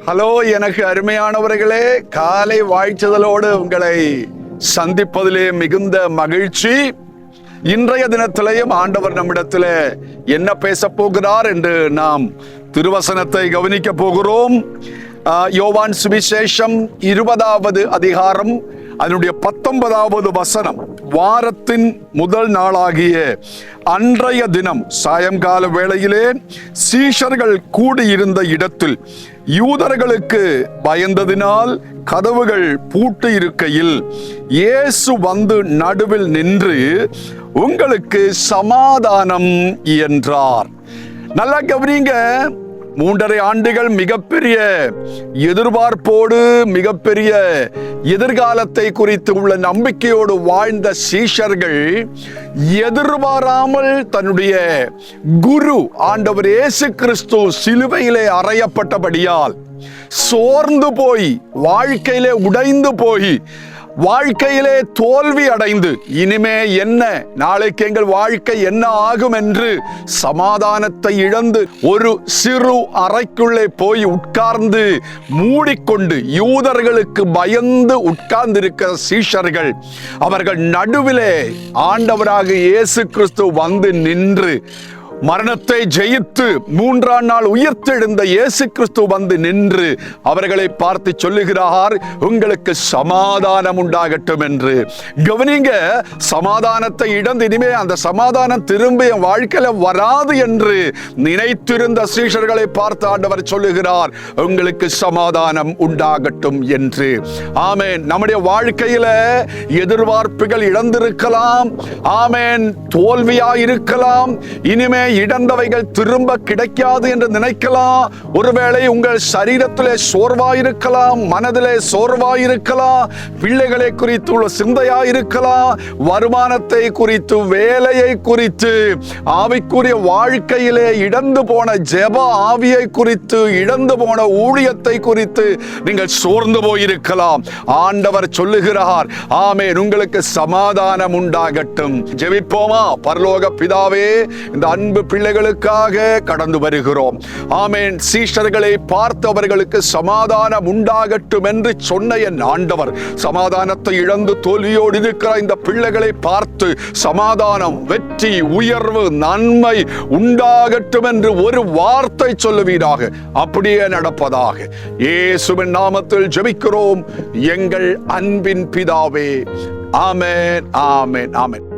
Hello, எனக்கு அருமையானவர்களே, காலை வாழ்த்துதலோடு உங்களை சந்திப்பதிலே மிகுந்த மகிழ்ச்சி. இன்றைய தினத்திலேயும் ஆண்டவர் நம்மிடத்தில் என்ன பேச போகிறார் என்று நாம் திருவசனத்தை கவனிக்க போகிறோம். யோவான் சுவிசேஷம் 20வது அதிகாரம் அதனுடைய 19வது வசனம். வாரத்தின் முதல் நாளாகிய அன்றைய தினம் சாயங்கால வேளையிலே சீஷர்கள் கூடியிருந்த இடத்தில் யூதர்களுக்கு பயந்ததினால் கதவுகள் பூட்டி இருக்கையில் இயேசு வந்து நடுவில் நின்று, உங்களுக்கு சமாதானம் என்றார். நல்லா கவனிங்க. 3.5 ஆண்டுகள் மிகப்பெரிய எதிர்பார்ப்போடு, மிகப்பெரிய எதிர்காலத்தை குறித்து உள்ள நம்பிக்கையோடு வாழ்ந்த சீஷர்கள் எதிர்பாராமல் தன்னுடைய குரு ஆண்டவர் இயேசு கிறிஸ்து சிலுவையிலே அறையப்பட்டபடியால் சோர்ந்து போய், வாழ்க்கையிலே உடைந்து போய், வாழ்க்கையிலே தோல்வி அடைந்து, இனிமே என்ன, நாளைக்கு எங்கள் வாழ்க்கை என்ன ஆகும் என்று சமாதானத்தை இழந்து ஒரு சிறு அறைக்குள்ளே போய் உட்கார்ந்து மூடிக்கொண்டு யூதர்களுக்கு பயந்து உட்கார்ந்திருக்கிற சீஷர்கள், அவர்கள் நடுவிலே ஆண்டவராக இயேசு கிறிஸ்து வந்து நின்று, மரணத்தை ஜெயித்து 3ஆம் நாள் உயிர்த்தெழுந்த இயேசு கிறிஸ்து வந்து நின்று அவர்களை பார்த்து சொல்லுகிறார், உங்களுக்கு சமாதானம் உண்டாகட்டும் என்று. கவனிங்க, சமாதானத்தை இழந்து இனிமே அந்த சமாதானம் திரும்ப என் வாழ்க்கையில வராது என்று நினைத்திருந்த சீஷர்களை பார்த்து ஆண்டவர் சொல்லுகிறார், உங்களுக்கு சமாதானம் உண்டாகட்டும் என்று. ஆமேன். நம்முடைய வாழ்க்கையில எதிர்பார்ப்புகள் இழந்திருக்கலாம். ஆமேன். தோல்வியாயிருக்கலாம். இனிமே இழந்தவைகள் திரும்ப கிடைக்காது என்று நினைக்கலாம். ஒருவேளை உங்கள் சரீரத்திலே சோர்வாயிருக்கலாம், மனதிலே சோர்வாயிருக்கலாம், பிள்ளைகளை குறித்து உள்ள சிந்தையாயிருக்கலாம், வருமானத்தை குறித்து, வேலையை குறித்து, ஆவிக்குரிய வாழ்க்கையிலே இழந்து போன ஜெப ஆவியை குறித்து, இழந்து போன ஊழியத்தை குறித்து நீங்கள் சோர்ந்து போயிருக்கலாம். ஆண்டவர் சொல்லுகிறார், ஆமென், உங்களுக்கு சமாதானம் உண்டாகட்டும். ஜெபிப்போமா? பரலோக பிதாவே, இந்த அன்பு பிள்ளைகளுக்காக கடந்து வருகிறோம். ஆமென். சீஷர்களை பார்த்து அவர்களுக்கு சமாதானம் உண்டாகட்டும் என்று சொன்ன என் ஆண்டவர், சமாதானத்தை இழந்து தோல்வியோடு இருக்கிற இந்த பிள்ளைகளை பார்த்து சமாதானம், வெற்றி, உயர்வு, நன்மை உண்டாகட்டும் என்று ஒரு வார்த்தை சொல்லுவீராக. அப்படியே நடப்பதாக. இயேசுவின் நாமத்தில் ஜெபிக்கிறோம் எங்கள் அன்பின் பிதாவே. ஆமென், ஆமென், ஆமென்.